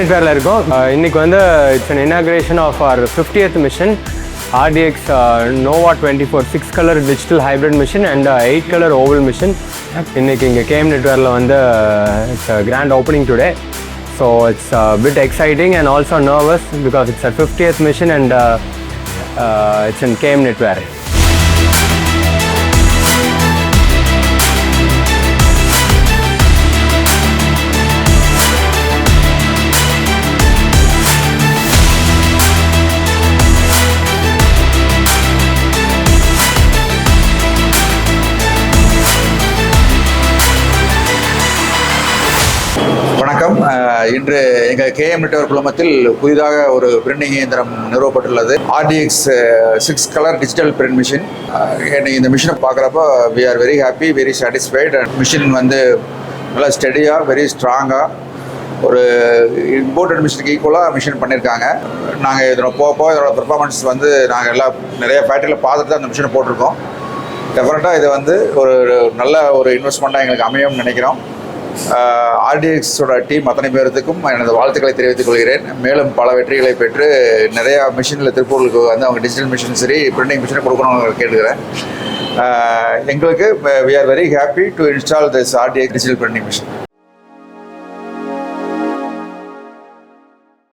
Knitwearல இருக்கோம். இன்னைக்கு வந்து it's an inauguration of our 50th mission RDX Nova 24 6 color digital hybrid machine and 8 color oval machine. இன்னைக்கு இங்க KM Knitwearல வந்து it's a grand opening today. So it's a bit exciting and also nervous because it's our 50th mission and it's in KM Knitwear. வணக்கம். இன்று எங்கள் KM Knitwear குழுமத்தில் புதிதாக ஒரு printing இயந்திரம் நிறுவப்பட்டுள்ளது. RDX 6 colour digital print machine. இந்த மிஷினை பார்க்குறப்போ we are very happy, very satisfied. Machine வந்து நல்லா ஸ்டெடியாக, வெரி ஸ்ட்ராங்காக ஒரு இம்போர்ட்டட் மிஷினுக்கு ஈக்குவலாக மிஷின் பண்ணியிருக்காங்க. நாங்கள் இதோட இதோட பெர்ஃபார்மன்ஸ் வந்து நாங்கள் நிறைய ஃபேக்ட்ரியில் பார்த்துட்டு தான் அந்த மிஷினை போட்டிருக்கோம். டெஃபினட்டாக இது வந்து ஒரு நல்ல ஒரு இன்வெஸ்ட்மெண்ட்டாக எங்களுக்கு அமையும்னு நினைக்கிறோம். RDXோட டீம் அத்தனை பேர்த்துக்கும் எனது வாழ்த்துக்களை தெரிவித்துக் கொள்கிறேன். மேலும் பல வெற்றிகளை பெற்று நிறையா மிஷினில் திருப்பூருக்கு வந்து அவங்க டிஜிட்டல் மிஷின் சரி பிரிண்டிங் மிஷினை கொடுக்கணும்னு கேட்டுக்கிறேன். எங்களுக்கு we are very happy to install this RDX digital printing machine.